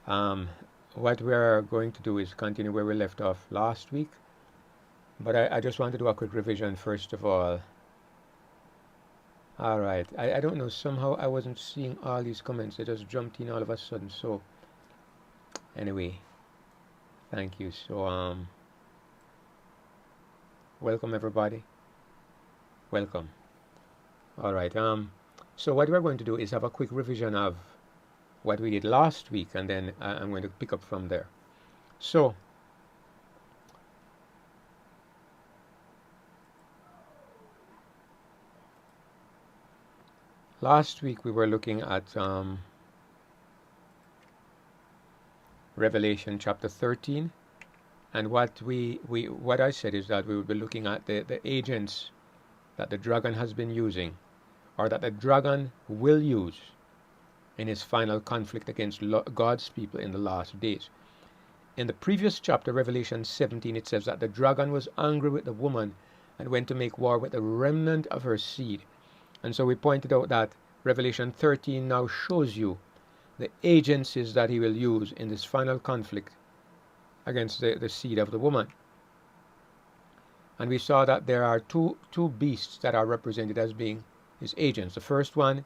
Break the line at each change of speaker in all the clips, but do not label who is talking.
Um, what we're going to do is continue where we left off last week, but I just want to do a quick revision first of all. All right, I don't know, somehow I wasn't seeing all these comments, they just jumped in all of a sudden. So anyway, thank you. So welcome everybody, welcome. All right, so what we're going to do is have a quick revision of what we did last week, and then I'm going to pick up from there. So last week we were looking at Revelation chapter 13, and what I said is that we will be looking at the agents that the dragon has been using, or that the dragon will use in his final conflict against God's people in the last days. In the previous chapter, Revelation 17, it says that the dragon was angry with the woman and went to make war with the remnant of her seed. And so we pointed out that Revelation 13 now shows you the agencies that he will use in this final conflict against the seed of the woman. And we saw that there are two beasts that are represented as being his agents. The first one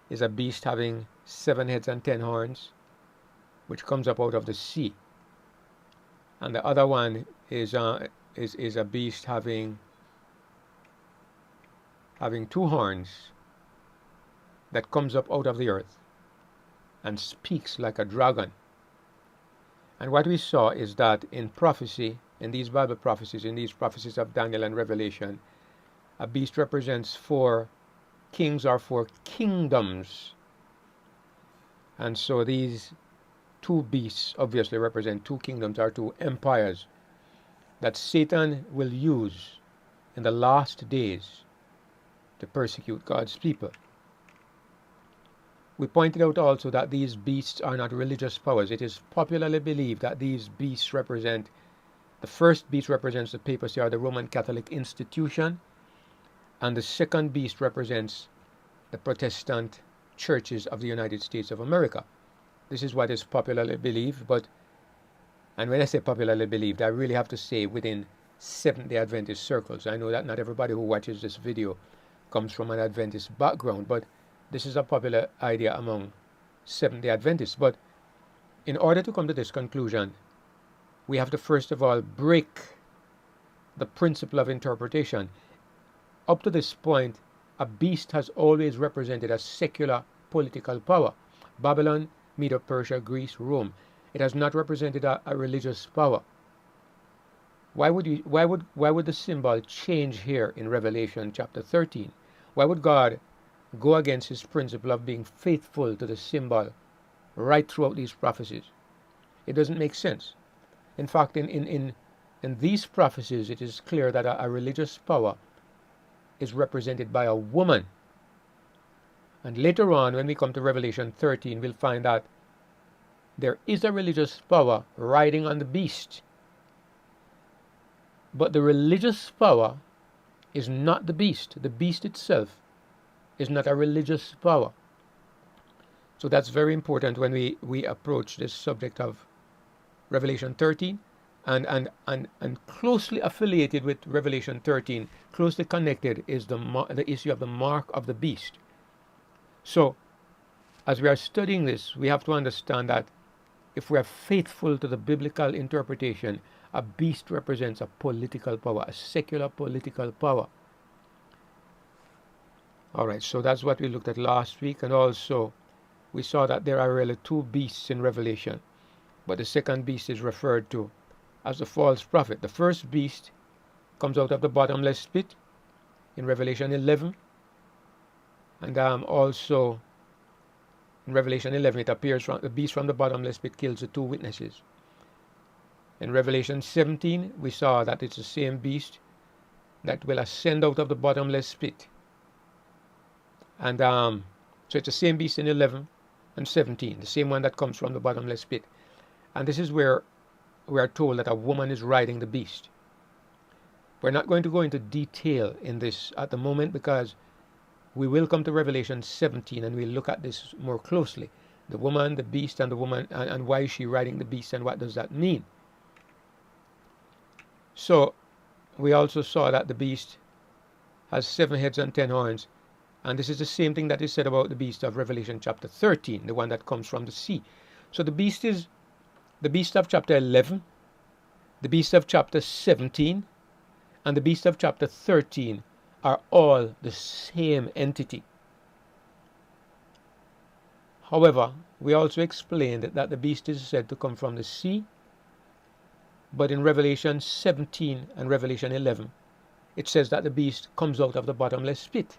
is a beast having 7 heads and 10 horns, which comes up out of the sea. And the other one is a beast having 2 horns that comes up out of the earth and speaks like a dragon. And what we saw is that in prophecy, in these Bible prophecies, in these prophecies of Daniel and Revelation, a beast represents 4 kings or 4 kingdoms. And so these 2 beasts obviously represent 2 kingdoms or 2 empires that Satan will use in the last days to persecute God's people. We pointed out also that these beasts are not religious powers. It is popularly believed that these beasts represent, the first beast represents the papacy or the Roman Catholic institution, and the second beast represents the Protestant churches of the United States of America. This is what is popularly believed, and when I say popularly believed, I really have to say within Seventh-day Adventist circles. I know that not everybody who watches this video comes from an Adventist background, but this is a popular idea among Seventh-day Adventists. But in order to come to this conclusion, we have to first of all break the principle of interpretation. Up to this point, a beast has always represented a secular political power. Babylon, Medo-Persia, Greece, Rome. It has not represented a religious power. Why would the symbol change here in Revelation chapter 13? Why would God go against his principle of being faithful to the symbol right throughout these prophecies? It doesn't make sense. In fact, in these prophecies, it is clear that a religious power is represented by a woman. And later on, when we come to Revelation 13, we'll find that there is a religious power riding on the beast. But the religious power is not the beast. The beast itself is not a religious power. So that's very important when we approach this subject of Revelation 13, and closely affiliated with Revelation 13, closely connected, is the issue of the mark of the beast. So as we are studying this, we have to understand that if we are faithful to the biblical interpretation, a beast represents a political power, a secular political power. All right, so that's what we looked at last week, and also we saw that there are really 2 beasts in Revelation, but the second beast is referred to as the false prophet. The first beast comes out of the bottomless pit in Revelation 11, and also in Revelation 11 it appears from the beast from the bottomless pit kills the 2 witnesses. In Revelation 17 we saw that it's the same beast that will ascend out of the bottomless pit. And so it's the same beast in 11 and 17, the same one that comes from the bottomless pit. And this is where we are told that a woman is riding the beast. We're not going to go into detail in this at the moment, because we will come to Revelation 17 and we'll look at this more closely. The woman, the beast, and the woman, and why is she riding the beast, and what does that mean? So we also saw that the beast has 7 heads and 10 horns, and this is the same thing that is said about the beast of Revelation chapter 13, the one that comes from the sea. So the beast is the beast of chapter 11, the beast of chapter 17, and the beast of chapter 13 are all the same entity. However, we also explained that the beast is said to come from the sea, but in Revelation 17 and Revelation 11, it says that the beast comes out of the bottomless pit.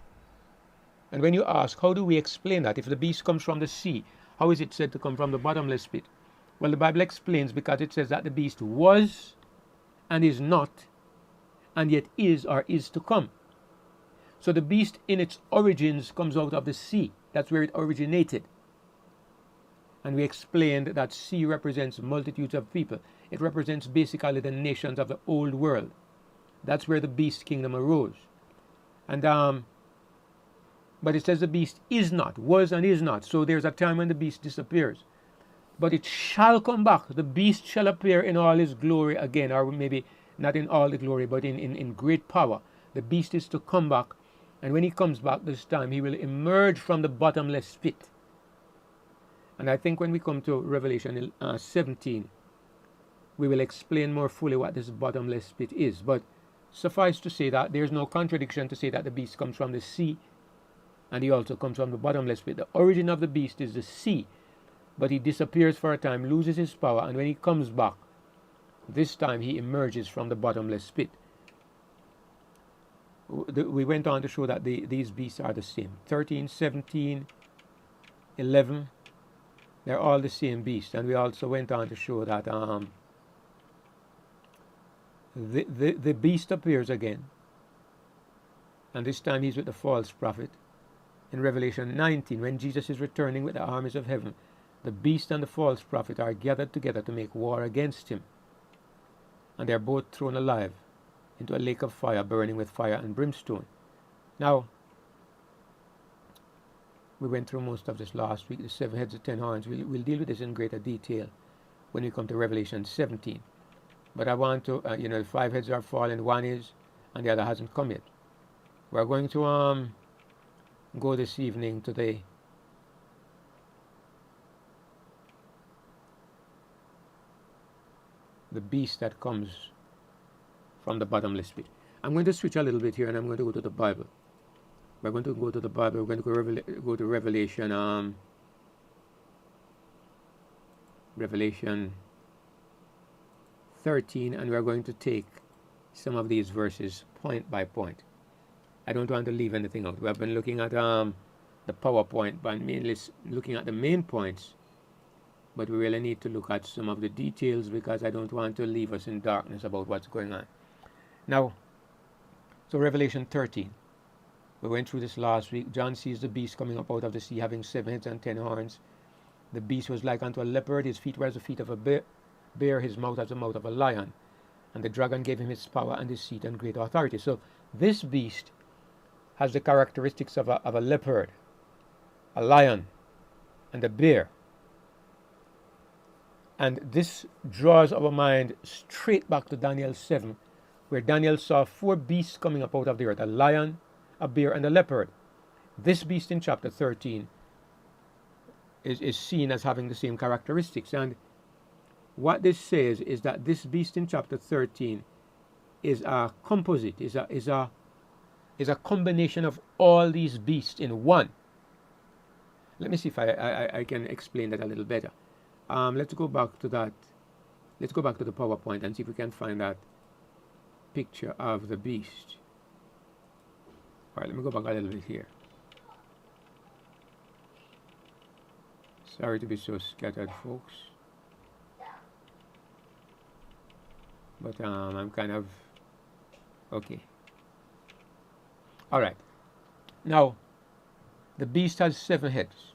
And when you ask, how do we explain that? If the beast comes from the sea, how is it said to come from the bottomless pit? Well, the Bible explains, because it says that the beast was and is not, and yet is or is to come. So the beast in its origins comes out of the sea. That's where it originated. And we explained that sea represents multitudes of people. It represents basically the nations of the old world. That's where the beast kingdom arose. And but it says the beast is not, was and is not. So there's a time when the beast disappears. But it shall come back. The beast shall appear in all his glory again, or maybe not in all the glory, but in great power. The beast is to come back. And when he comes back this time, he will emerge from the bottomless pit. And I think when we come to Revelation 17, we will explain more fully what this bottomless pit is. But suffice to say that there's no contradiction to say that the beast comes from the sea, and he also comes from the bottomless pit. The origin of the beast is the sea, but he disappears for a time, loses his power, and when he comes back, this time he emerges from the bottomless pit. We went on to show that these beasts are the same. 13, 17, 11, they're all the same beast. And we also went on to show that the beast appears again, and this time he's with the false prophet. In Revelation 19, when Jesus is returning with the armies of heaven, the beast and the false prophet are gathered together to make war against him, and they're both thrown alive into a lake of fire, burning with fire and brimstone. Now, we went through most of this last week, the 7 heads, the 10 horns. We'll deal with this in greater detail when we come to Revelation 17. But I want to, the 5 heads are fallen, one is, and the other hasn't come yet. We're going to go this evening to the beast that comes from the bottomless pit. I'm going to switch a little bit here, and I'm going to go to the Bible. We're going to go to the Bible. We're going to go to Revelation. Revelation 13, and we're going to take some of these verses point by point. I don't want to leave anything out. We have been looking at the PowerPoint, but mainly looking at the main points. But we really need to look at some of the details, because I don't want to leave us in darkness about what's going on. Now, so Revelation 13. We went through this last week. John sees the beast coming up out of the sea, having 7 heads and 10 horns. The beast was like unto a leopard. His feet were as the feet of a bear, his mouth as the mouth of a lion. And the dragon gave him his power and his seat and great authority. So this beast has the characteristics of a leopard, a lion, and a bear. And this draws our mind straight back to Daniel 7, where Daniel saw 4 beasts coming up out of the earth, a lion, a bear, and a leopard. This beast in chapter 13 is seen as having the same characteristics. And what this says is that this beast in chapter 13 is a composite, is a combination of all these beasts in one. Let me see if I can explain that a little better. Let's go back to that. Let's go back to the PowerPoint and see if we can find that picture of the beast. All right, let me go back a little bit here. Sorry to be so scattered, folks. But I'm kind of okay. All right. Now, the beast has 7 heads.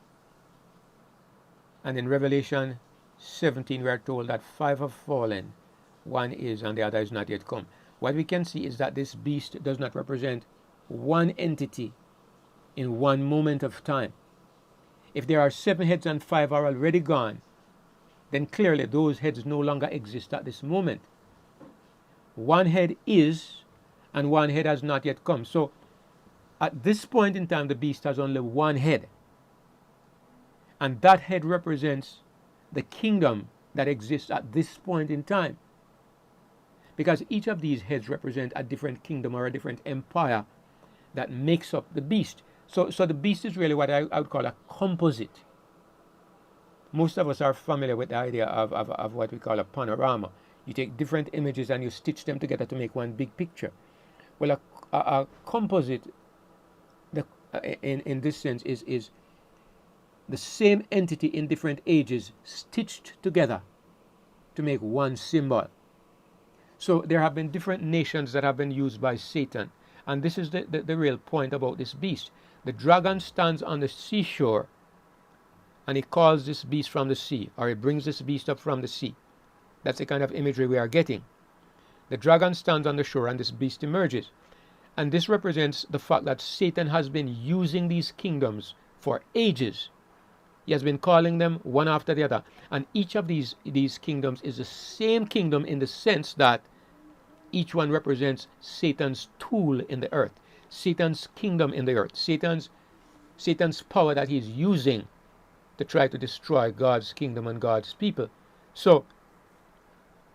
And in Revelation 17, we are told that 5 have fallen, 1 is, and the other is not yet come. What we can see is that this beast does not represent one entity in one moment of time. If there are 7 heads and 5 are already gone, then clearly those heads no longer exist at this moment. 1 head is, and 1 head has not yet come. So at this point in time, the beast has only 1 head. And that head represents the kingdom that exists at this point in time. Because each of these heads represent a different kingdom or a different empire that makes up the beast. So the beast is really what I would call a composite. Most of us are familiar with the idea of what we call a panorama. You take different images and you stitch them together to make one big picture. Well, a composite, in this sense, is the same entity in different ages stitched together to make one symbol. So there have been different nations that have been used by Satan. And this is the real point about this beast. The dragon stands on the seashore and he calls this beast from the sea, or he brings this beast up from the sea. That's the kind of imagery we are getting. The dragon stands on the shore and this beast emerges. And this represents the fact that Satan has been using these kingdoms for ages. He has been calling them one after the other. And each of these kingdoms is the same kingdom in the sense that each one represents Satan's tool in the earth, Satan's kingdom in the earth, Satan's power that he's using to try to destroy God's kingdom and God's people. So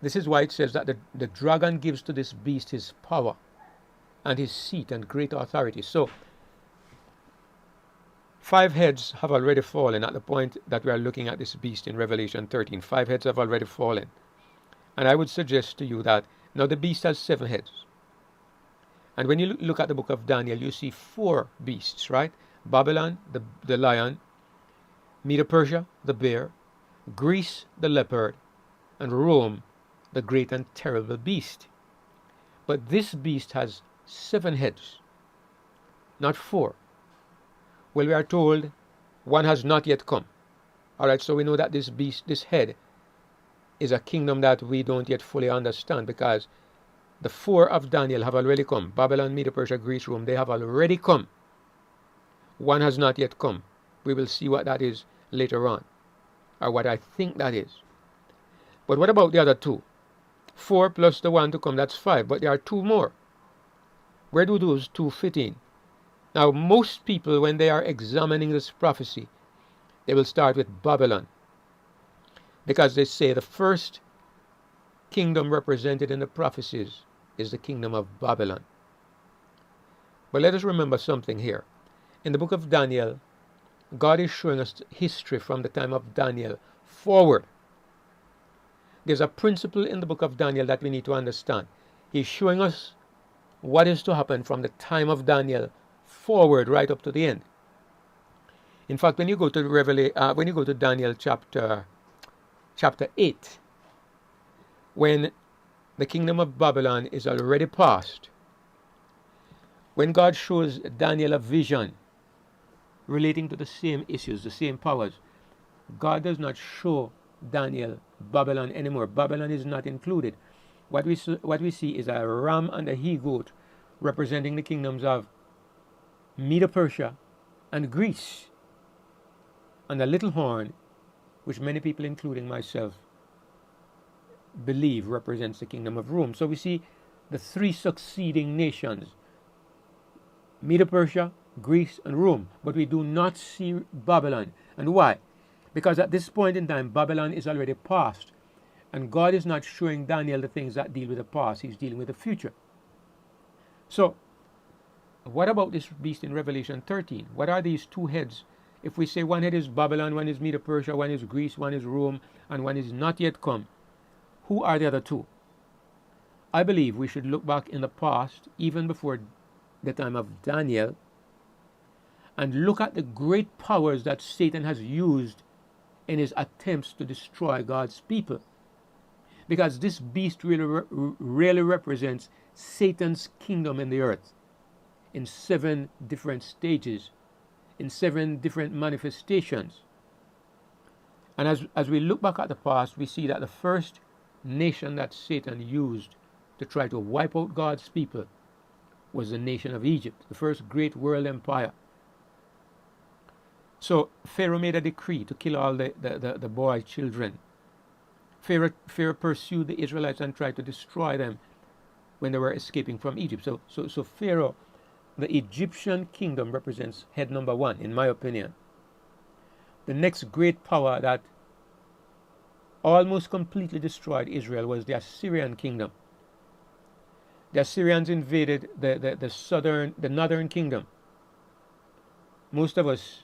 this is why it says that the dragon gives to this beast his power and his seat and great authority. So 5 heads have already fallen at the point that we are looking at this beast in Revelation 13. 5 heads have already fallen. And I would suggest to you that now the beast has 7 heads. And when you look at the book of Daniel, you see 4 beasts, right? Babylon, the lion, Medo-Persia, the bear, Greece, the leopard, and Rome, the great and terrible beast. But this beast has 7 heads, not 4. Well, we are told 1 has not yet come. All right, so we know that this beast, this head, is a kingdom that we don't yet fully understand, because the 4 of Daniel have already come. Babylon, Medo-Persia, Greece, Rome, they have already come. 1 has not yet come. We will see what that is later on, or what I think that is. But what about the other 2? 4 plus the 1 to come, that's 5. But there are 2 more. Where do those 2 fit in? Now, most people, when they are examining this prophecy, they will start with Babylon, because they say the first kingdom represented in the prophecies is the kingdom of Babylon. But let us remember something here. In the book of Daniel, God is showing us history from the time of Daniel forward. There's a principle in the book of Daniel that we need to understand. He's showing us what is to happen from the time of Daniel forward right up to the end. In fact, when you go to Daniel chapter 8, when the kingdom of Babylon is already past, when God shows Daniel a vision relating to the same issues, the same powers, God does not show Daniel Babylon anymore. Babylon is not included. What we see is a ram and a he-goat representing the kingdoms of Medo-Persia and Greece, and a little horn, which many people, including myself, believe represents the kingdom of Rome. So we see the 3 succeeding nations, Medo-Persia, Greece, and Rome. But we do not see Babylon. And why? Because at this point in time, Babylon is already past. And God is not showing Daniel the things that deal with the past. He's dealing with the future. So, what about this beast in Revelation 13? What are these 2 heads? If we say 1 head is Babylon, 1 is Medo-Persia, 1 is Greece, 1 is Rome, and 1 is not yet come, who are the other 2? I believe we should look back in the past, even before the time of Daniel, and look at the great powers that Satan has used in his attempts to destroy God's people. Because this beast really represents Satan's kingdom in the earth in 7 different stages, in 7 different manifestations. And as we look back at the past, we see that the first nation that Satan used to try to wipe out God's people was the nation of Egypt, the first great world empire. So Pharaoh made a decree to kill all the boy children. Pharaoh pursued the Israelites and tried to destroy them when they were escaping from Egypt. So Pharaoh, the Egyptian kingdom, represents head number one, in my opinion. The next great power that almost completely destroyed Israel was the Assyrian kingdom. The Assyrians invaded the northern kingdom. Most of us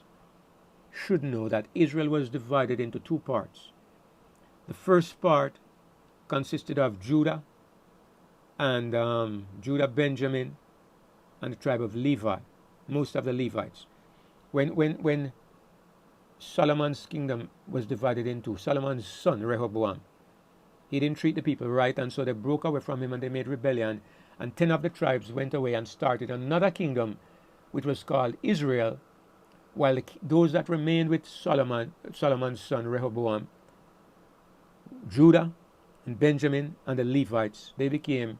should know that Israel was divided into two parts. The first part consisted of Judah and Benjamin, and the tribe of Levi, most of the Levites. When Solomon's kingdom was divided into, Solomon's son Rehoboam, he didn't treat the people right, and so they broke away from him and they made rebellion, and 10 of the tribes went away and started another kingdom, which was called Israel, while those that remained with Solomon's son Rehoboam, Judah and Benjamin and the Levites, they became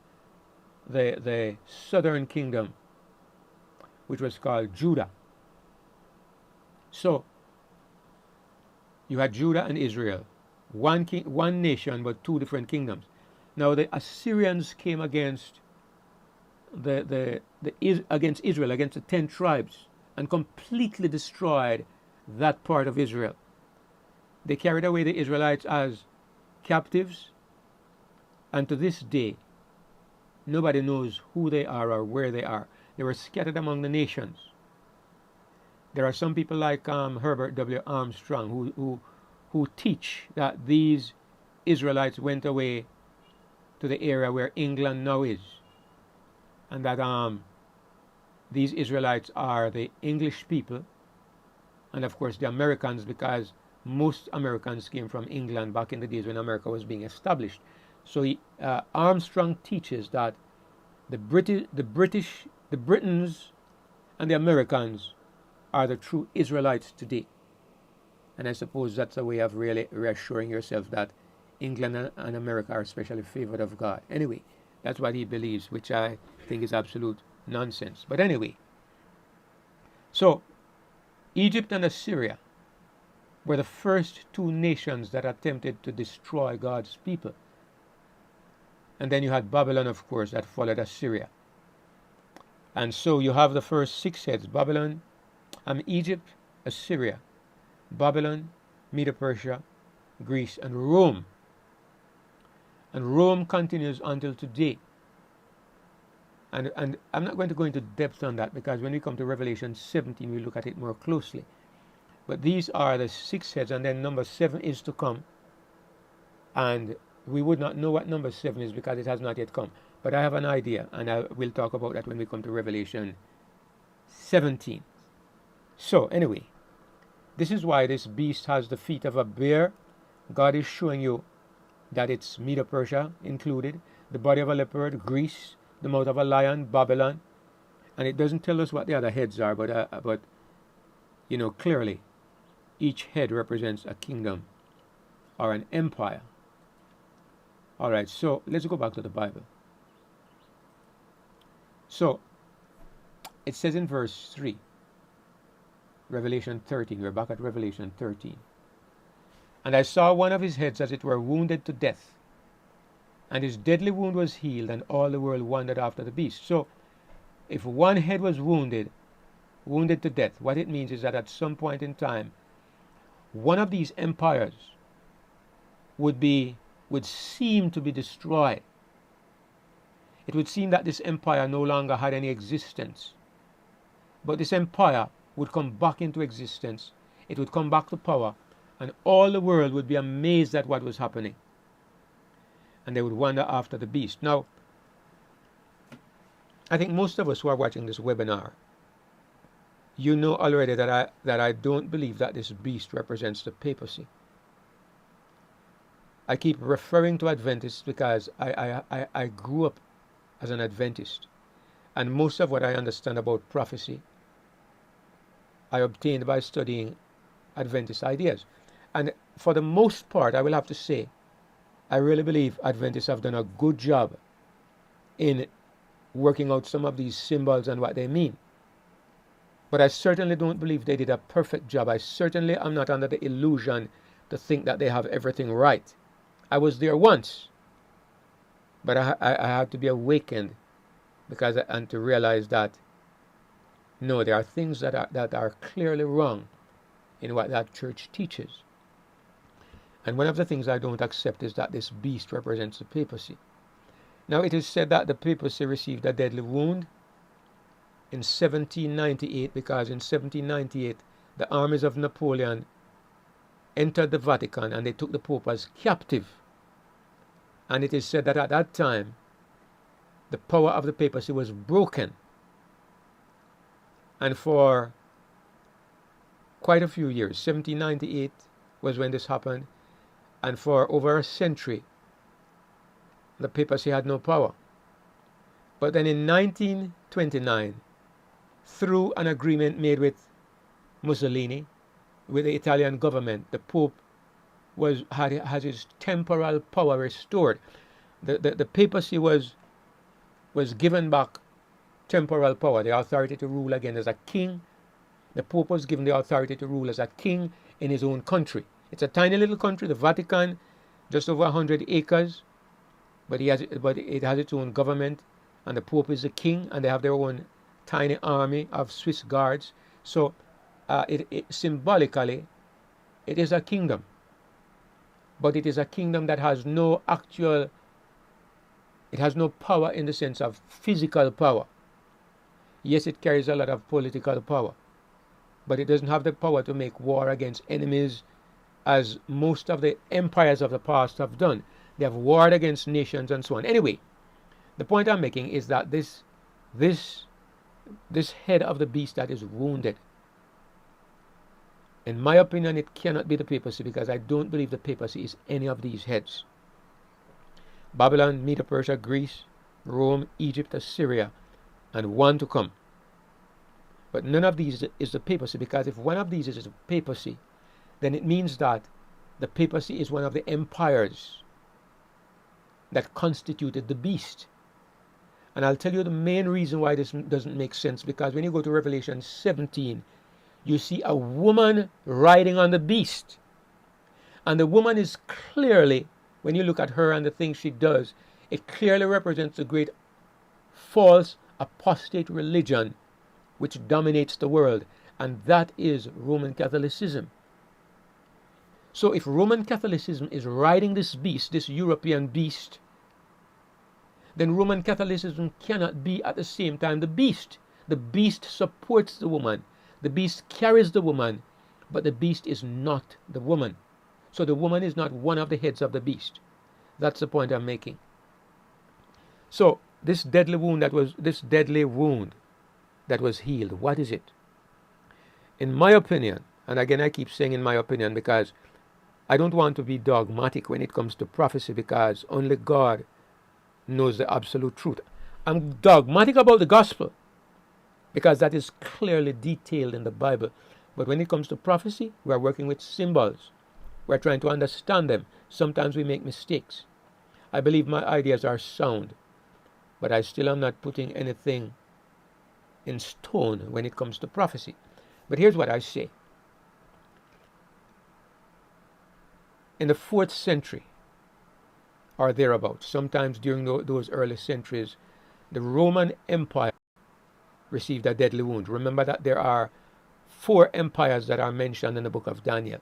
the southern kingdom, which was called Judah. So you had Judah and Israel, one nation but two different kingdoms. Now the Assyrians came against against Israel, against the 10 tribes, and completely destroyed that part of Israel. They carried away the Israelites as captives, and to this day nobody knows who they are or where they are. They were scattered among the nations. There are some people like Herbert W. Armstrong who teach that these Israelites went away to the area where England now is, and that these Israelites are the English people, and of course the Americans, because most Americans came from England back in the days when America was being established. So Armstrong teaches that the Britons and the Americans are the true Israelites today. And I suppose that's a way of really reassuring yourself that England and America are especially favored of God. Anyway, that's what he believes, which I think is absolute nonsense. But anyway, so Egypt and Assyria were the first two nations that attempted to destroy God's people. And then you had Babylon, of course, that followed Assyria. And so you have the first 6 heads: Babylon, Egypt, Assyria, Babylon, Medo-Persia, Greece, and Rome. And Rome continues until today. And I'm not going to go into depth on that, because when we come to Revelation 17, we look at it more closely. But these are the 6 heads, and then number 7 is to come. And we would not know what number 7 is because it has not yet come. But I have an idea, and I will talk about that when we come to Revelation 17. So anyway, this is why this beast has the feet of a bear. God is showing you that it's Medo-Persia included, the body of a leopard, Greece, the mouth of a lion, Babylon. And it doesn't tell us what the other heads are, but you know, clearly each head represents a kingdom or an empire. All right, so let's go back to the Bible. So it says in verse 3, Revelation 13, we're back at Revelation 13. And I saw one of his heads as it were wounded to death, and his deadly wound was healed, and all the world wondered after the beast. So if one head was wounded to death, what it means is that at some point in time, one of these empires would seem to be destroyed. It would seem that this empire no longer had any existence. But this empire would come back into existence. It would come back to power, and all the world would be amazed at what was happening. And they would wonder after the beast. Now, I think most of us who are watching this webinar, you know already that I don't believe that this beast represents the papacy. I keep referring to Adventists because I grew up as an Adventist, and most of what I understand about prophecy I obtained by studying Adventist ideas. And for the most part, I will have to say, I really believe Adventists have done a good job in working out some of these symbols and what they mean. But I certainly don't believe they did a perfect job. I certainly am not under the illusion to think that they have everything right. I was there once, but I had to be awakened and to realize that no, there are things that are clearly wrong in what that church teaches. And one of the things I don't accept is that this beast represents the papacy. Now, it is said that the papacy received a deadly wound in 1798 because in 1798 the armies of Napoleon entered the Vatican and they took the Pope as captive. And it is said that at that time the power of the papacy was broken. And for quite a few years, 1798 was when this happened, and for over a century the papacy had no power. But then in 1929, through an agreement made with Mussolini, with the Italian government, the Pope has his temporal power restored. The papacy was given back temporal power, the authority to rule again as a king. The Pope was given the authority to rule as a king in his own country. It's a tiny little country, the Vatican, just over 100 acres, but it has its own government, and the Pope is the king, and they have their own tiny army of Swiss guards. So symbolically, it is a kingdom, but it is a kingdom that has no it has no power in the sense of physical power. Yes, it carries a lot of political power, but it doesn't have the power to make war against enemies as most of the empires of the past have done. They have warred against nations and so on. Anyway, the point I'm making is that this head of the beast that is wounded, in my opinion, it cannot be the papacy, because I don't believe the papacy is any of these heads. Babylon, Medo Persia, Greece, Rome, Egypt, Assyria, and one to come. But none of these is the papacy, because if one of these is the papacy, then it means that the papacy is one of the empires that constituted the beast. And I'll tell you the main reason why this doesn't make sense, because when you go to Revelation 17, you see a woman riding on the beast. And the woman is clearly, when you look at her and the things she does, it clearly represents the great false apostate religion which dominates the world, and that is Roman Catholicism. So if Roman Catholicism is riding this beast, this European beast, then Roman Catholicism cannot be at the same time the beast. The beast supports the woman. The beast carries the woman, but the beast is not the woman. So the woman is not one of the heads of the beast. That's the point I'm making. So this deadly wound that was healed, what is it? In my opinion, and again I keep saying in my opinion because I don't want to be dogmatic when it comes to prophecy, because only God knows the absolute truth. I'm dogmatic about the gospel because that is clearly detailed in the Bible. But when it comes to prophecy, we are working with symbols. We're trying to understand them. Sometimes we make mistakes. I believe my ideas are sound, but I still am not putting anything in stone when it comes to prophecy. But here's what I say. In the 4th century, or thereabouts, sometimes during those early centuries, the Roman Empire received a deadly wound. Remember that there are 4 empires that are mentioned in the book of Daniel.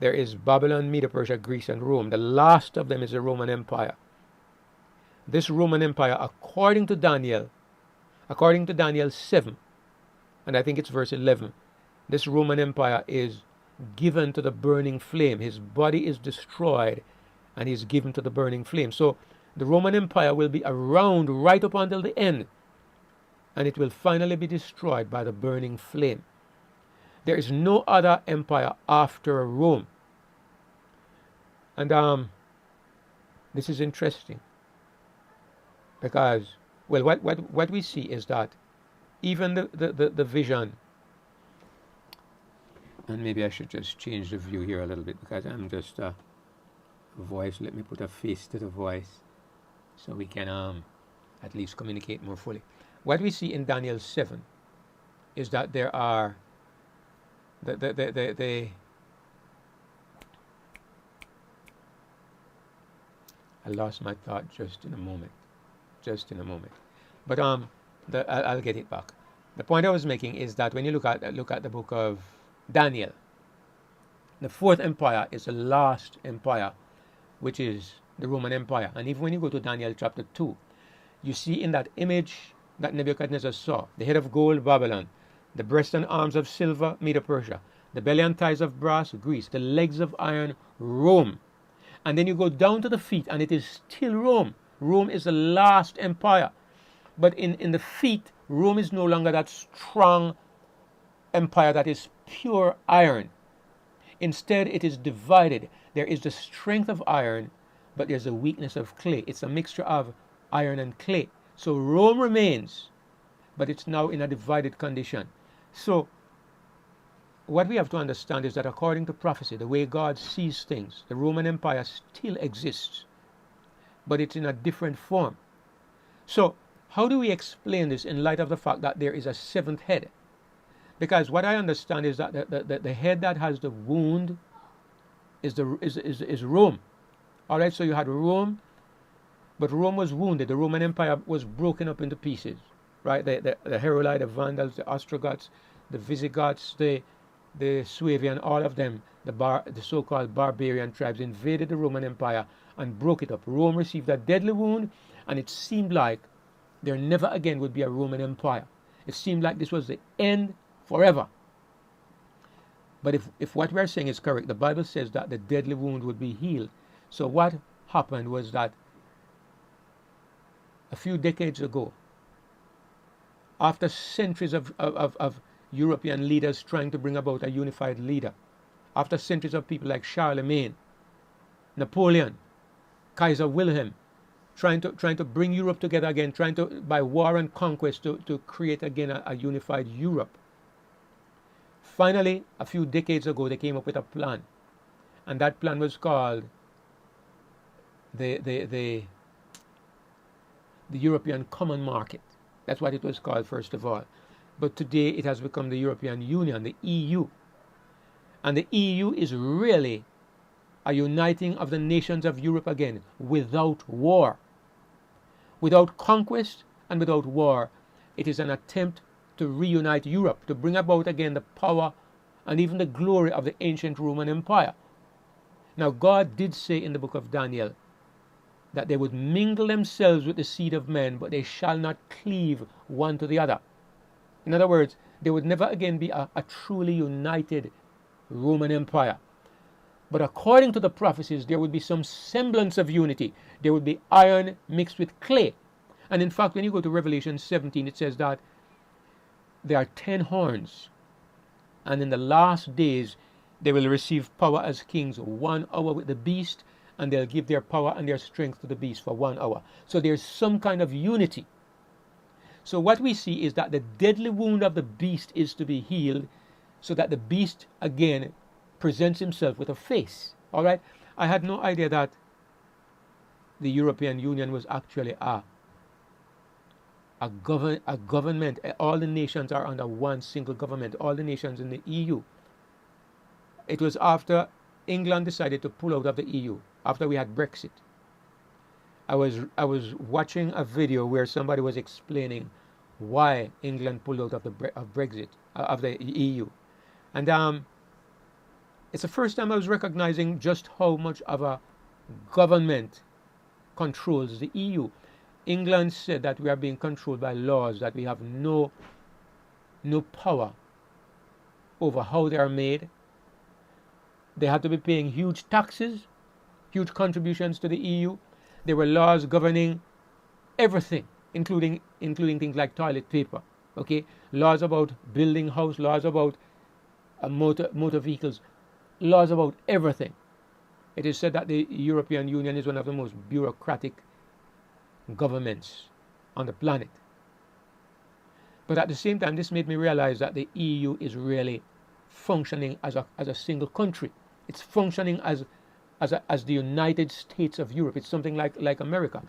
There is Babylon, Medo Persia, Greece, and Rome. The last of them is the Roman Empire. This Roman Empire, according to Daniel 7, and I think it's verse 11, this Roman Empire is given to the burning flame. His body is destroyed and he's given to the burning flame. So the Roman Empire will be around right up until the end, and it will finally be destroyed by the burning flame. There is no other empire after Rome. And this is interesting because, well, what we see is that even the vision, and maybe I should just change the view here a little bit because I'm just a voice. Let me put a face to the voice so we can at least communicate more fully. What we see in Daniel 7 is that there are the I lost my thought just in a moment. Just in a moment. But I'll get it back. The point I was making is that when you look at the book of Daniel, the fourth empire is the last empire, which is the Roman Empire. And even when you go to Daniel chapter 2, you see in that image that Nebuchadnezzar saw, the head of gold, Babylon, the breast and arms of silver, Medo Persia, the belly and thighs of brass, Greece, the legs of iron, Rome. And then you go down to the feet, and it is still Rome. Rome is the last empire. But in the feet, Rome is no longer that strong empire that is pure iron. Instead, it is divided. There is the strength of iron, but there's a weakness of clay. It's a mixture of iron and clay. So Rome remains, but it's now in a divided condition. So what we have to understand is that according to prophecy, the way God sees things, the Roman Empire still exists, but it's in a different form. So how do we explain this in light of the fact that there is a seventh head? Because what I understand is that the head that has the wound is Rome. All right, so you had Rome, but Rome was wounded. The Roman Empire was broken up into pieces, right? The Heruli, the Vandals, the Ostrogoths, the Visigoths, the Suevian, all of them, the so-called barbarian tribes invaded the Roman Empire and broke it up. Rome received a deadly wound, and it seemed like there never again would be a Roman Empire. It seemed like this was the end forever. But if what we're saying is correct, the Bible says that the deadly wound would be healed. So what happened was that a few decades ago, after centuries of European leaders trying to bring about a unified leader, after centuries of people like Charlemagne, Napoleon, Kaiser Wilhelm, trying to bring Europe together again, trying to, by war and conquest, to create again a unified Europe. Finally, a few decades ago, they came up with a plan, and that plan was called the European Common Market. That's what it was called, first of all. But today it has become the European Union, the EU. And the EU is really a uniting of the nations of Europe again, without war. Without conquest and without war, it is an attempt to reunite Europe, to bring about again the power and even the glory of the ancient Roman Empire. Now, God did say in the book of Daniel that they would mingle themselves with the seed of men, but they shall not cleave one to the other. In other words, there would never again be a truly united Roman Empire. But according to the prophecies, there would be some semblance of unity. There would be iron mixed with clay. And in fact, when you go to Revelation 17, it says that there are 10 horns. And in the last days, they will receive power as kings 1 hour with the beast, and they'll give their power and their strength to the beast for 1 hour. So there's some kind of unity. So what we see is that the deadly wound of the beast is to be healed, so that the beast again presents himself with a face. All right? I had no idea that the European Union was actually a government. All the nations are under one single government, all the nations in the EU. It was after England decided to pull out of the EU, after we had Brexit. I was watching a video where somebody was explaining why England pulled out of Brexit, of the EU. And it's the first time I was recognizing just how much of a government controls the EU. England said that we are being controlled by laws, that we have no power over how they are made. They had to be paying huge taxes, huge contributions to the EU. There were laws governing everything, including things like toilet paper. Okay, laws about building house, laws about motor vehicles, laws about everything. It is said that the European Union is one of the most bureaucratic governments on the planet. But at the same time, this made me realize that the EU is really functioning as a single country. It's functioning as the United States of Europe. It's something like America.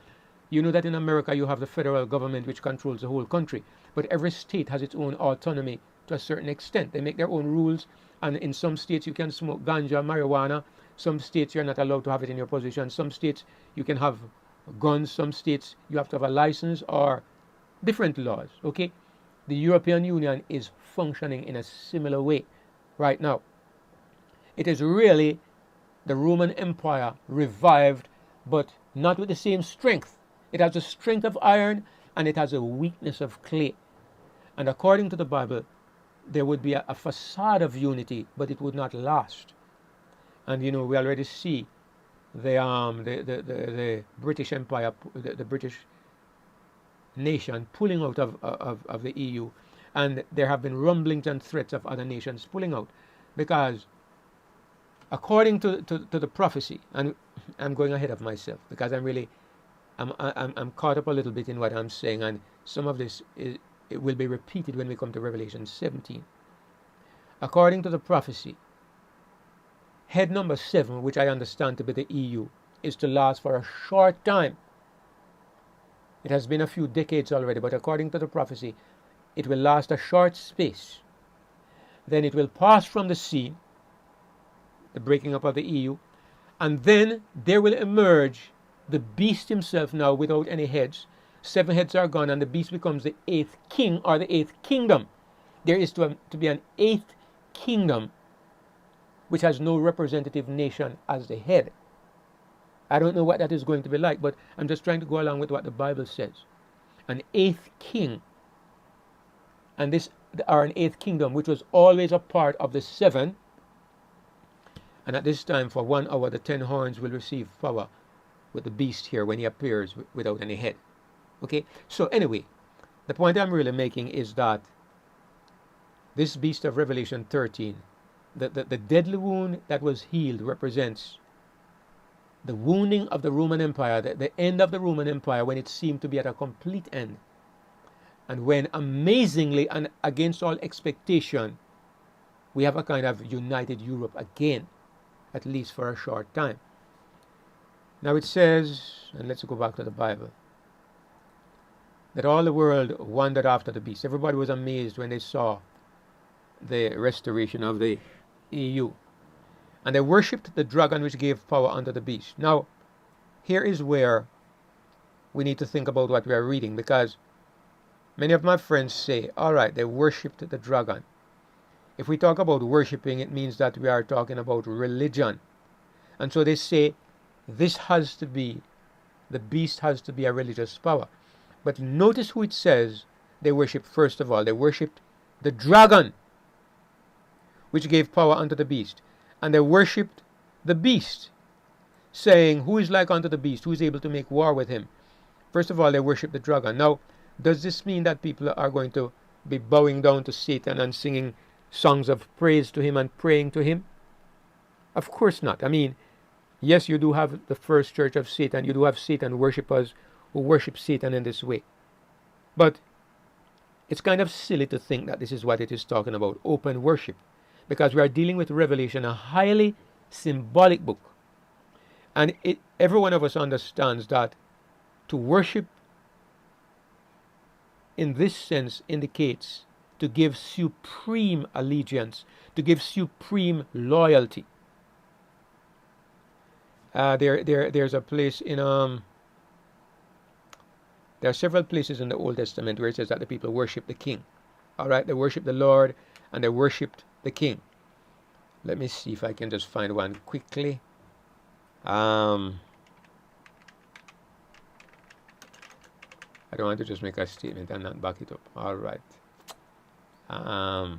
You know that in America you have the federal government which controls the whole country, but every state has its own autonomy to a certain extent. They make their own rules, and in some states you can smoke ganja, marijuana. Some states you're not allowed to have it in your possession. Some states you can have guns. Some states you have to have a license or different laws. Okay, the European Union is functioning in a similar way right now. It is really the Roman Empire revived, but not with the same strength. It has the strength of iron and it has a weakness of clay. And according to the Bible, there would be a facade of unity, but it would not last. And we already see the British Empire, the British nation pulling out of the EU, and there have been rumblings and threats of other nations pulling out, because according to the prophecy, and I'm going ahead of myself because I'm caught up a little bit in what I'm saying, and some of this it will be repeated when we come to Revelation 17. According to the prophecy, head number 7, which I understand to be the EU, is to last for a short time. It has been a few decades already, but according to the prophecy, it will last a short space. Then it will pass from the sea, the breaking up of the EU, and then there will emerge the beast himself, now without any heads. 7 heads are gone, and the beast becomes the 8th king, or the 8th kingdom. There is to be an 8th kingdom which has no representative nation as the head. I don't know what that is going to be like, but I'm just trying to go along with what the Bible says. An 8th king, and this are an 8th kingdom, which was always a part of the 7. And at this time, for 1 hour, the 10 horns will receive power with the beast here when he appears without any head. Okay, so anyway, the point I'm really making is that this beast of Revelation 13, the deadly wound that was healed, represents the wounding of the Roman Empire, the end of the Roman Empire, when it seemed to be at a complete end. And when amazingly and against all expectation, we have a kind of united Europe again, at least for a short time. Now it says, and let's go back to the Bible, that all the world wandered after the beast. Everybody was amazed when they saw the restoration of the EU. And they worshipped the dragon which gave power unto the beast. Now, here is where we need to think about what we are reading, because many of my friends say, all right, they worshipped the dragon. If we talk about worshipping, it means that we are talking about religion. And so they say this has to be, the beast has to be a religious power. But notice who it says they worshipped first of all. They worshipped the dragon, which gave power unto the beast. And they worshipped the beast, saying, who is like unto the beast? Who is able to make war with him? First of all, they worship the dragon. Now, does this mean that people are going to be bowing down to Satan and singing songs of praise to him and praying to him? Of course not. I mean, yes, you do have the first church of Satan. You do have Satan worshippers who worship Satan in this way. But it's kind of silly to think that this is what it is talking about, open worship, because we are dealing with Revelation, a highly symbolic book. And every one of us understands that to worship in this sense indicates to give supreme allegiance, to give supreme loyalty. There's a place in there are several places in the Old Testament where it says that the people worship the king. All right, they worship the Lord and they worshipped the king. Let me see if I can just find one quickly. I don't want to just make a statement and not back it up. All right. I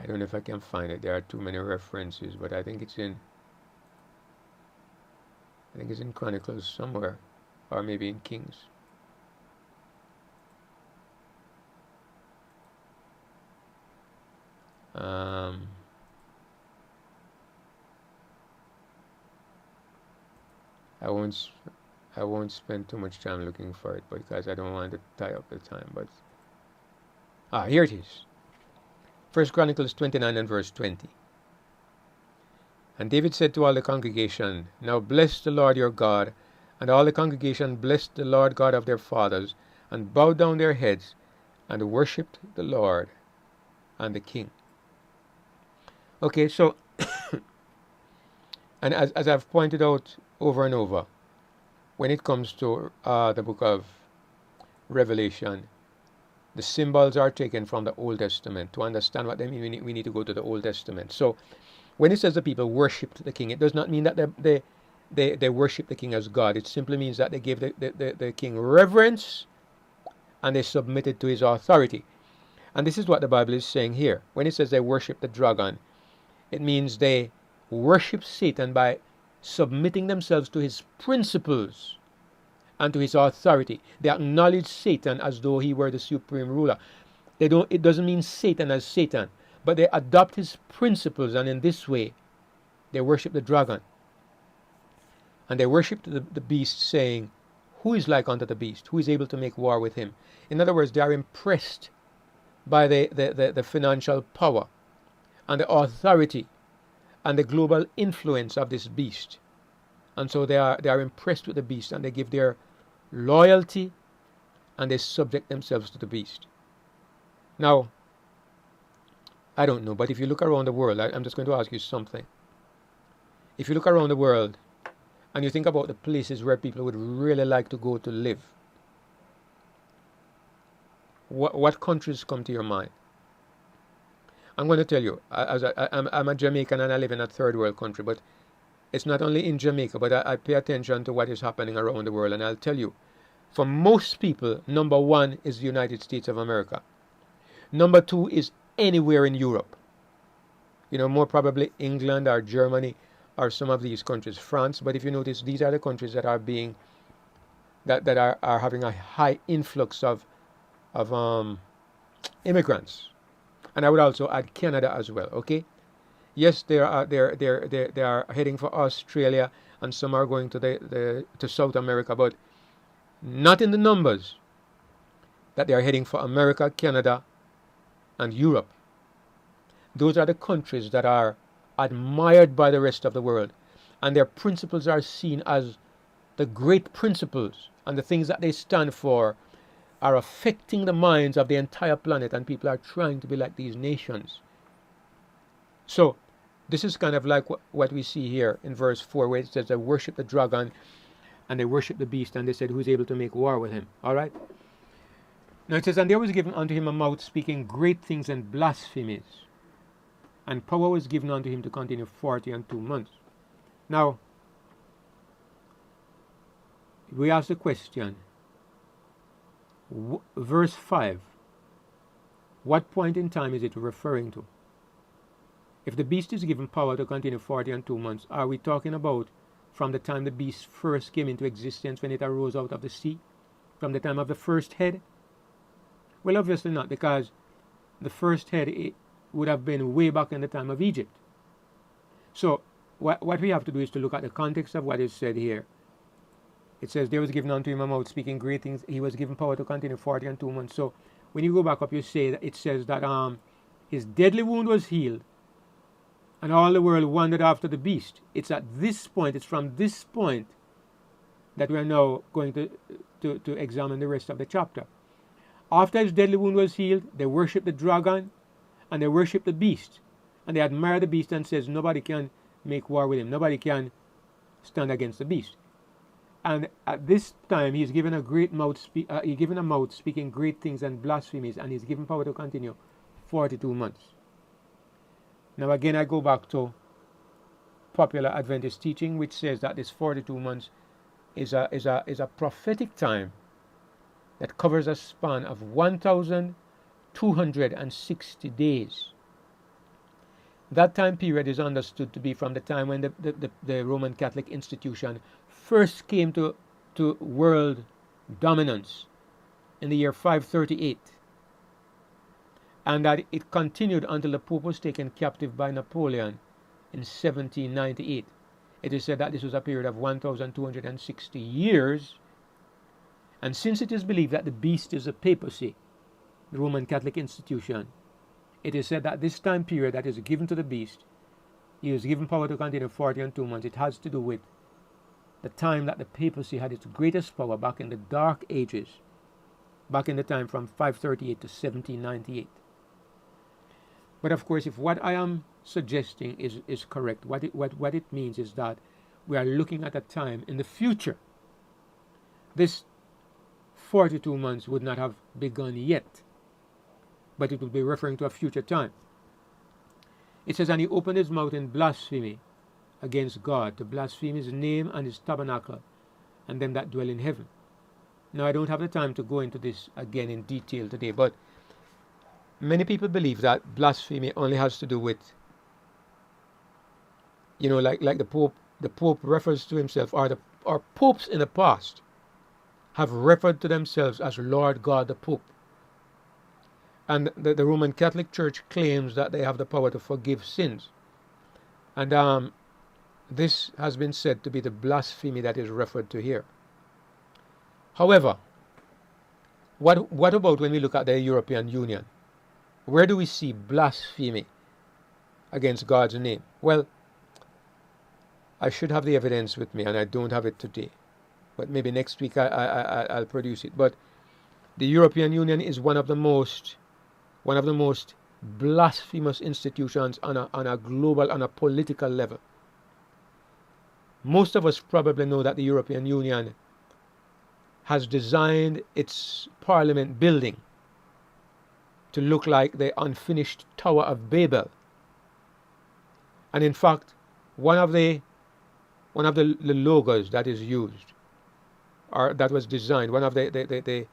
don't know if I can find it. There are too many references, but I think it's in Chronicles somewhere, or maybe in Kings. I won't spend too much time looking for it, because I don't want to tie up the time. But here it is. 1 Chronicles 29 and verse 20. And David said to all the congregation, now bless the Lord your God. And all the congregation blessed the Lord God of their fathers. and bowed down their heads and worshipped the Lord and the King. Okay, so, and as I've pointed out over and over, when it comes to the book of Revelation, the symbols are taken from the Old Testament. To understand what they mean, we need to go to the Old Testament. So, when it says the people worshipped the king, it does not mean that they worship the king as God. It simply means that they gave the king reverence and they submitted to his authority. And this is what the Bible is saying here. When it says they worship the dragon, it means they worship Satan by submitting themselves to his principles and to his authority. They acknowledge Satan as though he were the supreme ruler. It doesn't mean Satan as Satan, but they adopt his principles, and in this way they worship the dragon. And they worship the beast, saying, who is like unto the beast? Who is able to make war with him? In other words, they are impressed by the financial power and the authority and the global influence of this beast. And so they are impressed with the beast, and they give their loyalty and they subject themselves to the beast. Now, I don't know, but if you look around the world, I'm just going to ask you something. If you look around the world and you think about the places where people would really like to go to live, what countries come to your mind? I'm going to tell you, I'm a Jamaican and I live in a third world country, but it's not only in Jamaica, but I pay attention to what is happening around the world, and I'll tell you, for most people, number one is the United States of America. Number two is anywhere in Europe. More probably England or Germany or some of these countries, France. But if you notice, these are the countries that are are having a high influx of immigrants. And I would also add Canada as well. Okay, yes, they are heading for Australia, and some are going to South America, but not in the numbers that they are heading for America, Canada, and Europe. Those are the countries that are admired by the rest of the world, and their principles are seen as the great principles, and the things that they stand for are affecting the minds of the entire planet, and people are trying to be like these nations. So this is kind of like what we see here in verse 4, where it says they worship the dragon and they worship the beast, and they said, who is able to make war with him? All right. Now it says, and there was given unto him a mouth speaking great things and blasphemies, and power was given unto him to continue 42 months. Now, we ask the question, verse 5, what point in time is it referring to? If the beast is given power to continue 42 months, are we talking about from the time the beast first came into existence, when it arose out of the sea? From the time of the first head? Well, obviously not, because the first head would have been way back in the time of Egypt. So what we have to do is to look at the context of what is said here. It says, there was given unto him a mouth speaking great things. He was given power to continue 42 months. So when you go back up, you say that it says that his deadly wound was healed, and all the world wandered after the beast. It's at this point, it's from this point that we are now going to examine the rest of the chapter. After his deadly wound was healed, they worshipped the dragon and they worshipped the beast. And they admire the beast and says nobody can make war with him. Nobody can stand against the beast. And at this time, he's given a mouth speaking great things and blasphemies, and he's given power to continue 42 months. Now again, I go back to popular Adventist teaching, which says that this 42 months is a prophetic time that covers a span of 1,260 days. That time period is understood to be from the time when the Roman Catholic institution first came to world dominance in the year 538, and that it continued until the Pope was taken captive by Napoleon in 1798. It is said that this was a period of 1,260 years, and since it is believed that the beast is the papacy, the Roman Catholic institution, it is said that this time period that is given to the beast, he was given power to continue 42 months. It has to do with the time that the papacy had its greatest power back in the Dark Ages, back in the time from 538 to 1798. But of course, if what I am suggesting is correct, what it means is that we are looking at a time in the future. This 42 months would not have begun yet, but it would be referring to a future time. It says, and he opened his mouth in blasphemy against God, to blaspheme his name and his tabernacle, and them that dwell in heaven. Now, I don't have the time to go into this again in detail today, but many people believe that blasphemy only has to do with, like the Pope. The Pope refers to himself, or popes in the past have referred to themselves as Lord God the Pope. And the Roman Catholic Church claims that they have the power to forgive sins. And this has been said to be the blasphemy that is referred to here. However, what about when we look at the European Union? Where do we see blasphemy against God's name? Well, I should have the evidence with me, and I don't have it today. But maybe next week I'll produce it. But the European Union is one of the most blasphemous institutions on a global, on a political level. Most of us probably know that the European Union has designed its parliament building to look like the unfinished Tower of Babel. And in fact, one of the logos that is used, or that was designed, one of the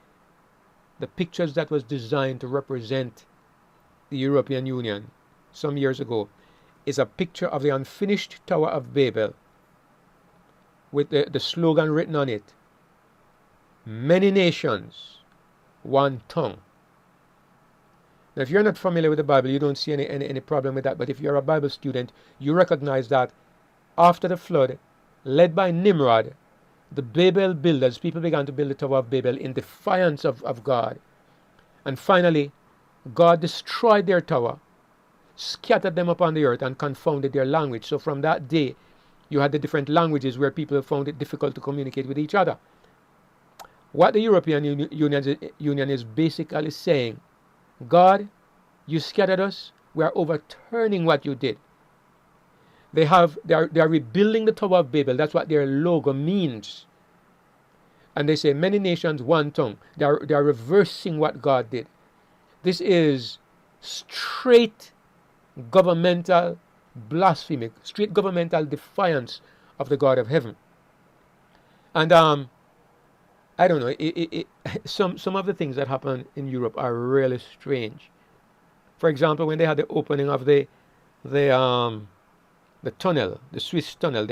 pictures that was designed to represent the European Union some years ago, is a picture of the unfinished Tower of Babel with the slogan written on it, "Many nations, one tongue." Now, if you're not familiar with the Bible, you don't see any problem with that. But if you're a Bible student, you recognize that after the flood, led by Nimrod, the Babel builders, people began to build the Tower of Babel in defiance of God. And finally, God destroyed their tower, scattered them upon the earth, and confounded their language. So from that day, you had the different languages where people found it difficult to communicate with each other. What the European Union is basically saying, God, you scattered us, we are overturning what you did. They are rebuilding the Tower of Babel. That's what their logo means. And they say, many nations, one tongue. They are reversing what God did. This is straight governmental blasphemy, straight governmental defiance of the God of heaven. And I don't know, some of the things that happen in Europe are really strange. For example, when they had the opening of the tunnel, the Swiss tunnel,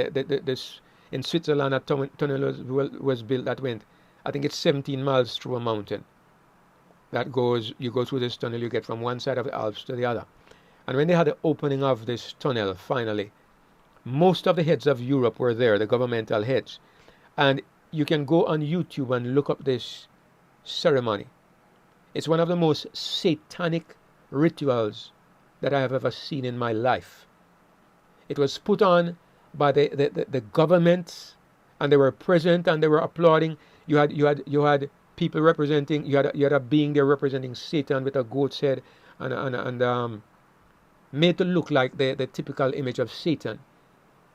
in Switzerland, a tunnel was built that went, I think it's 17 miles through a mountain. You go through this tunnel, you get from one side of the Alps to the other. And when they had the opening of this tunnel, finally, most of the heads of Europe were there, the governmental heads. And you can go on YouTube and look up this ceremony. It's one of the most satanic rituals that I have ever seen in my life. It was put on by the government, and they were present and they were applauding. You had people representing. You had a being there representing Satan with a goat's head and made to look like the typical image of Satan.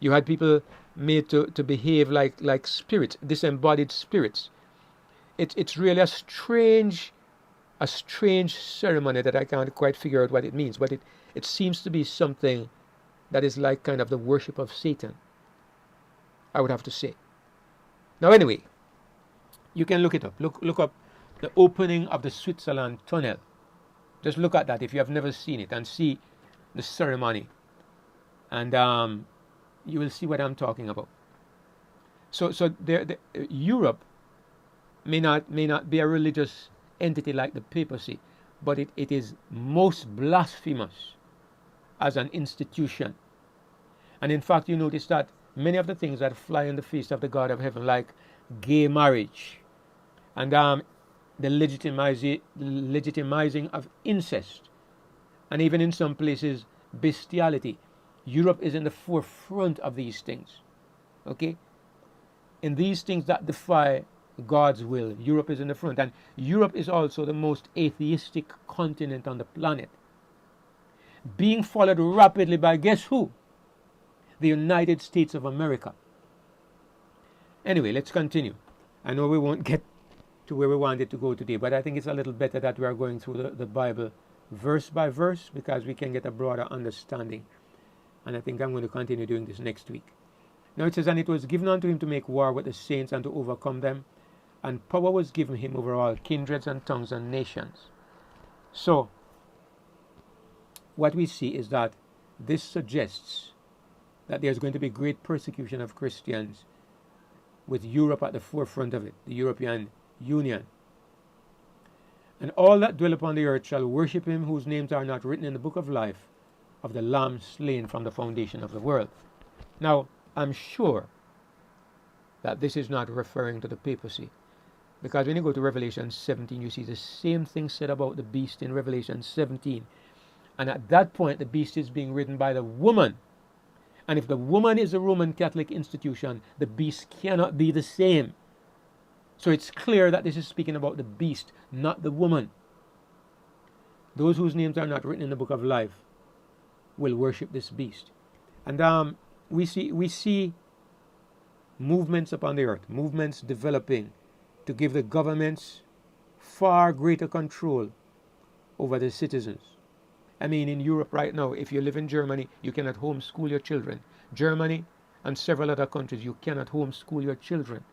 You had people made to behave like spirits, disembodied spirits. It's really a strange ceremony that I can't quite figure out what it means, but it seems to be something that is like kind of the worship of Satan, I would have to say. Now anyway, you can look it up. Look up the opening of the Switzerland tunnel. Just look at that if you have never seen it, and see the ceremony. And you will see what I'm talking about. So Europe may not be a religious entity like the papacy, but it is most blasphemous as an institution. And in fact, you notice that many of the things that fly in the face of the God of heaven, like gay marriage and the legitimizing of incest, and even in some places bestiality, Europe is in the forefront of these things. Okay? In these things that defy God's will. Europe is in the front. And Europe is also the most atheistic continent on the planet, being followed rapidly by, guess who? The United States of America. Anyway, let's continue. I know we won't get to where we wanted to go today, but I think it's a little better that we are going through the Bible verse by verse, because we can get a broader understanding. And I think I'm going to continue doing this next week. Now it says, and it was given unto him to make war with the saints and to overcome them, and power was given him over all kindreds and tongues and nations. So what we see is that this suggests that there's going to be great persecution of Christians, with Europe at the forefront of it, the European Union. And all that dwell upon the earth shall worship him, whose names are not written in the book of life of the Lamb slain from the foundation of the world. Now, I'm sure that this is not referring to the papacy, because when you go to Revelation 17, you see the same thing said about the beast in Revelation 17. And at that point, the beast is being ridden by the woman. And if the woman is a Roman Catholic institution, the beast cannot be the same. So it's clear that this is speaking about the beast, not the woman. Those whose names are not written in the book of life will worship this beast. And we see movements upon the earth, movements developing to give the governments far greater control over the citizens. I mean, in Europe right now, if you live in Germany, you cannot homeschool your children. Germany and several other countries, you cannot homeschool your children.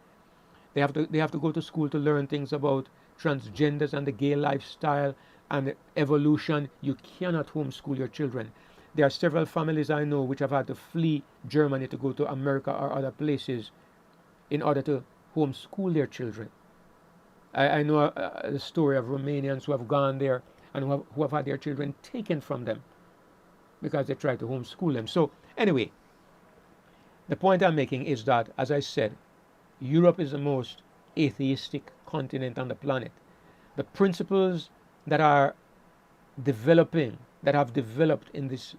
They have to go to school to learn things about transgenders and the gay lifestyle and evolution. You cannot homeschool your children. There are several families I know which have had to flee Germany to go to America or other places in order to homeschool their children. I know the story of Romanians who have gone there and who have had their children taken from them because they tried to homeschool them. So anyway, the point I'm making is that, as I said, Europe is the most atheistic continent on the planet. The principles that are developing, that have developed in this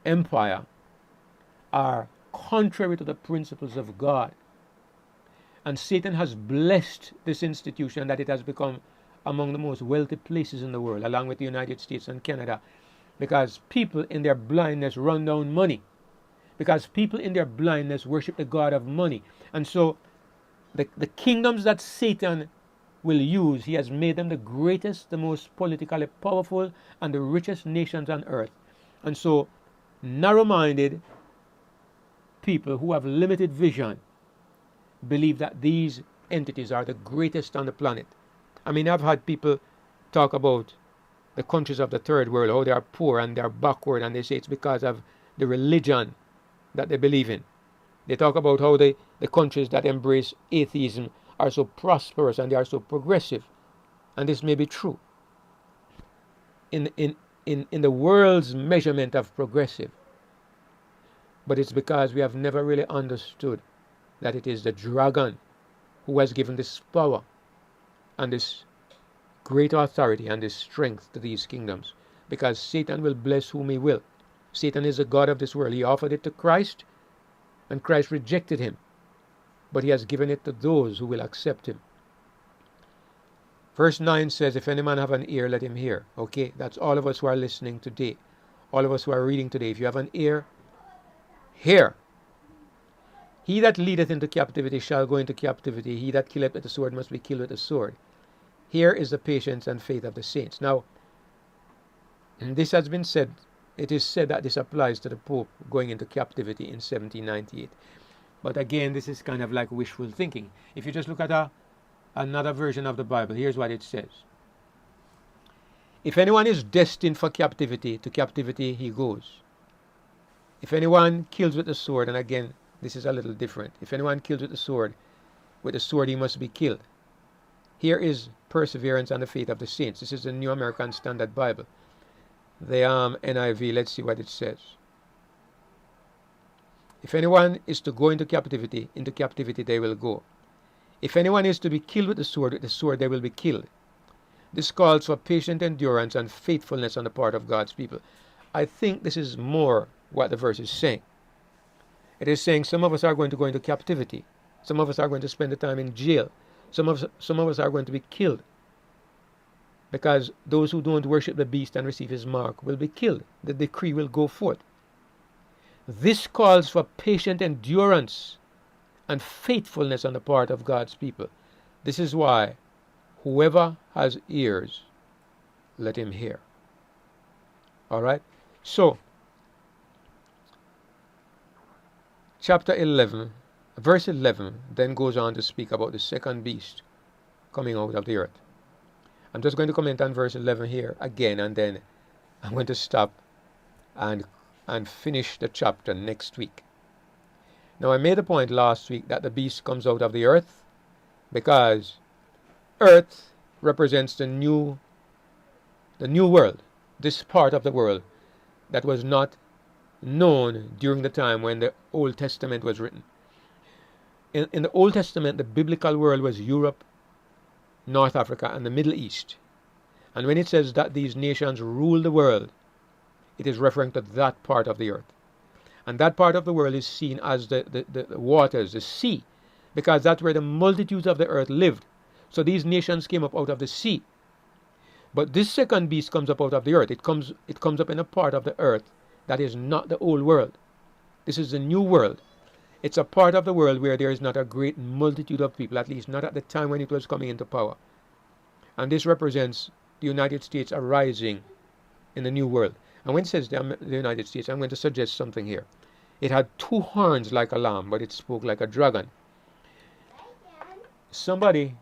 empire, are contrary to the principles of God. And Satan has blessed this institution that it has become among the most wealthy places in the world, along with the United States and Canada, because people in their blindness run down money, because people in their blindness worship the god of money. And so the kingdoms that Satan will use, he has made them the greatest, the most politically powerful, and the richest nations on earth. And so narrow-minded people who have limited vision believe that these entities are the greatest on the planet. I mean, I've had people talk about the countries of the third world, how they are poor and they are backward, and they say it's because of the religion that they believe in. They talk about how the countries that embrace atheism are so prosperous and they are so progressive. And this may be true in the world's measurement of progressive. But it's because we have never really understood that it is the dragon who has given this power and this great authority and this strength to these kingdoms. Because Satan will bless whom he will. Satan is the god of this world. He offered it to Christ, and Christ rejected him. But he has given it to those who will accept him. Verse 9 says, if any man have an ear, let him hear. Okay, that's all of us who are listening today. All of us who are reading today. If you have an ear, hear. He that leadeth into captivity shall go into captivity. He that killeth with the sword must be killed with the sword. Here is the patience and faith of the saints. Now, this has been said. It is said that this applies to the Pope going into captivity in 1798. But again, this is kind of like wishful thinking. If you just look at another version of the Bible, here's what it says. If anyone is destined for captivity, to captivity he goes. If anyone kills with the sword, and again, this is a little different. If anyone kills with the sword he must be killed. Here is perseverance and the faith of the saints. This is the New American Standard Bible. The NIV, let's see what it says. If anyone is to go into captivity they will go. If anyone is to be killed with the sword they will be killed. This calls for patient endurance and faithfulness on the part of God's people. I think this is more what the verse is saying. It is saying some of us are going to go into captivity. Some of us are going to spend the time in jail. Some of us are going to be killed, because those who don't worship the beast and receive his mark will be killed. The decree will go forth. This calls for patient endurance and faithfulness on the part of God's people. This is why whoever has ears, let him hear. All right? So, chapter 11, verse 11, then goes on to speak about the second beast coming out of the earth. I'm just going to comment on verse 11 here again, and then I'm going to stop and finish the chapter next week. Now, I made a point last week that the beast comes out of the earth because earth represents the new world, this part of the world that was not known during the time when the Old Testament was written. In the Old Testament, the biblical world was Europe, North Africa, and the Middle East. And when it says that these nations rule the world, it is referring to that part of the earth. And that part of the world is seen as the waters, the sea, because that's where the multitudes of the earth lived. So these nations came up out of the sea. But this second beast comes up out of the earth. It comes up in a part of the earth that is not the old world. This is the new world. It's a part of the world where there is not a great multitude of people, at least not at the time when it was coming into power. And this represents the United States arising in the new world. And when it says the United States, I'm going to suggest something here. It had two horns like a lamb, but it spoke like a dragon. Somebody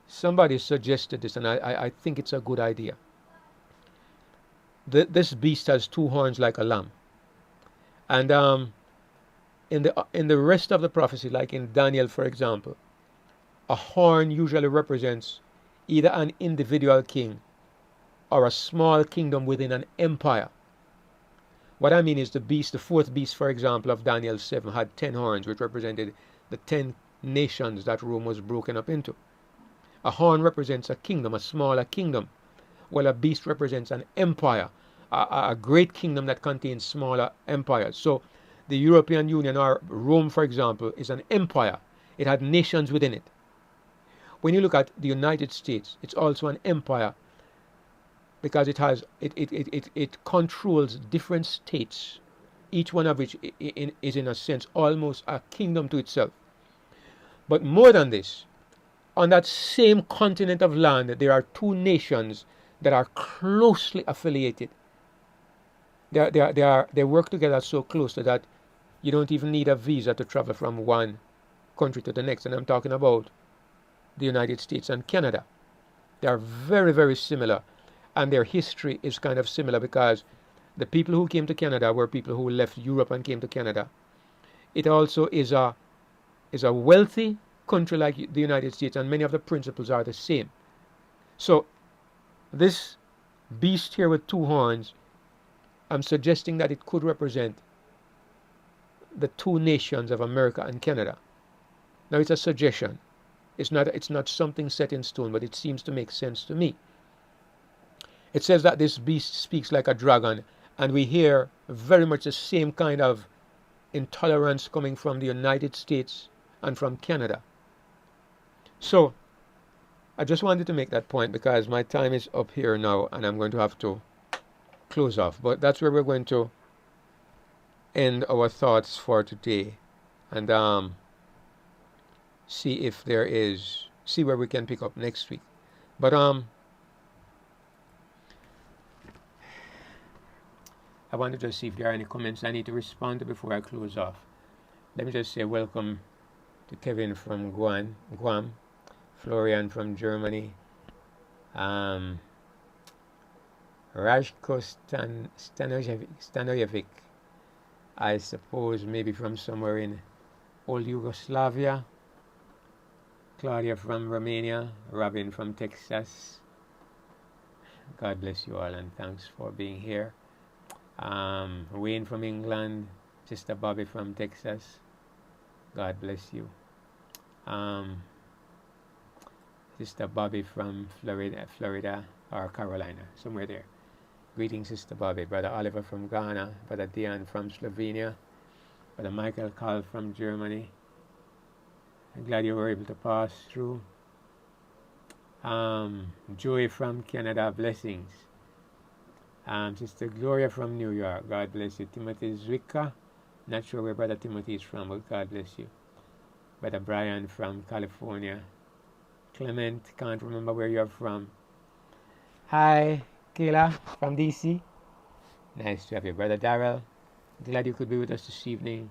suggested this, and I think it's a good idea. This beast has two horns like a lamb. And in the rest of the prophecy, like in Daniel, for example, a horn usually represents either an individual king or a small kingdom within an empire. What I mean is the fourth beast, for example, of Daniel 7 had 10 horns, which represented the 10 nations that Rome was broken up into. A horn represents a kingdom, a smaller kingdom, while a beast represents an empire, a great kingdom that contains smaller empires. So the European Union, or Rome, for example, is an empire. It had nations within it. When you look at the United States, it's also an empire, because it controls different states, each one of which is in a sense almost a kingdom to itself. But more than this, on that same continent of land, there are two nations that are closely affiliated. They work together so closely that you don't even need a visa to travel from one country to the next. And I'm talking about the United States and Canada. They are very, very similar. And their history is kind of similar, because the people who came to Canada were people who left Europe and came to Canada. It also is a wealthy country like the United States, and many of the principles are the same. So this beast here with two horns, I'm suggesting that it could represent the two nations of America and Canada. Now, it's a suggestion. It's not something set in stone, but it seems to make sense to me. It says that this beast speaks like a dragon, and we hear very much the same kind of intolerance coming from the United States and from Canada. So I just wanted to make that point, because my time is up here now and I'm going to have to close off. But that's where we're going to end our thoughts for today, and see where we can pick up next week. But I wanted to see if there are any comments I need to respond to before I close off. Let me just say welcome to Kevin from Guam, Florian from Germany, Rajko Stanojevic, I suppose maybe from somewhere in old Yugoslavia, Claudia from Romania, Robin from Texas. God bless you all, and thanks for being here. Wayne from England, Sister Bobby from Texas. God bless you. Sister Bobby from Florida or Carolina, somewhere there. Greetings, Sister Bobby. Brother Oliver from Ghana. Brother Dion from Slovenia. Brother Michael called from Germany. I'm glad you were able to pass through. Joey from Canada, blessings. Sister Gloria from New York, God bless you. Timothy Zwicka, not sure where Brother Timothy is from, but God bless you. Brother Brian from California. Clement, can't remember where you're from. Hi, Kayla from DC. Nice to have you. Brother Darrell, glad you could be with us this evening.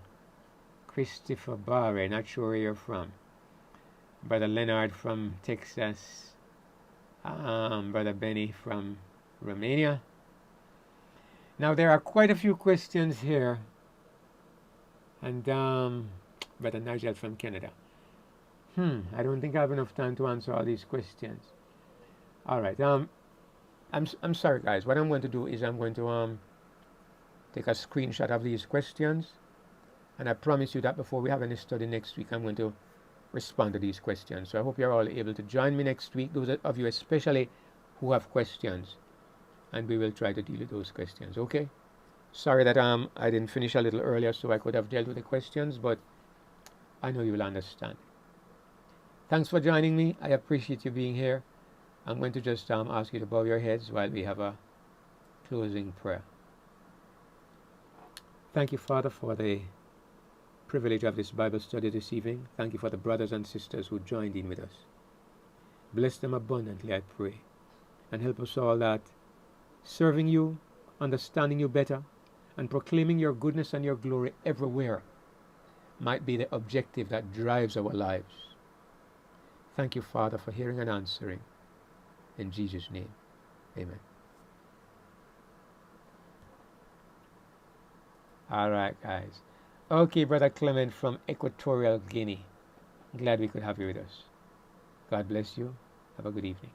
Christopher Barre, not sure where you're from. Brother Leonard from Texas. Brother Benny from Romania. Now there are quite a few questions here. And Brother Nigel from Canada. I don't think I have enough time to answer all these questions. All right. I'm sorry, guys. What I'm going to do is I'm going to take a screenshot of these questions, and I promise you that before we have any study next week, I'm going to respond to these questions. So I hope you're all able to join me next week, those of you especially who have questions, and we will try to deal with those questions. Okay? Sorry that I didn't finish a little earlier, so I could have dealt with the questions, but I know you will understand. Thanks for joining me. I appreciate you being here. I'm going to just ask you to bow your heads while we have a closing prayer. Thank you, Father, for the privilege of this Bible study this evening. Thank you for the brothers and sisters who joined in with us. Bless them abundantly, I pray, and help us all that serving you, understanding you better, and proclaiming your goodness and your glory everywhere might be the objective that drives our lives. Thank you, Father, for hearing and answering. In Jesus' name, amen. All right, guys. Okay, Brother Clement from Equatorial Guinea. Glad we could have you with us. God bless you. Have a good evening.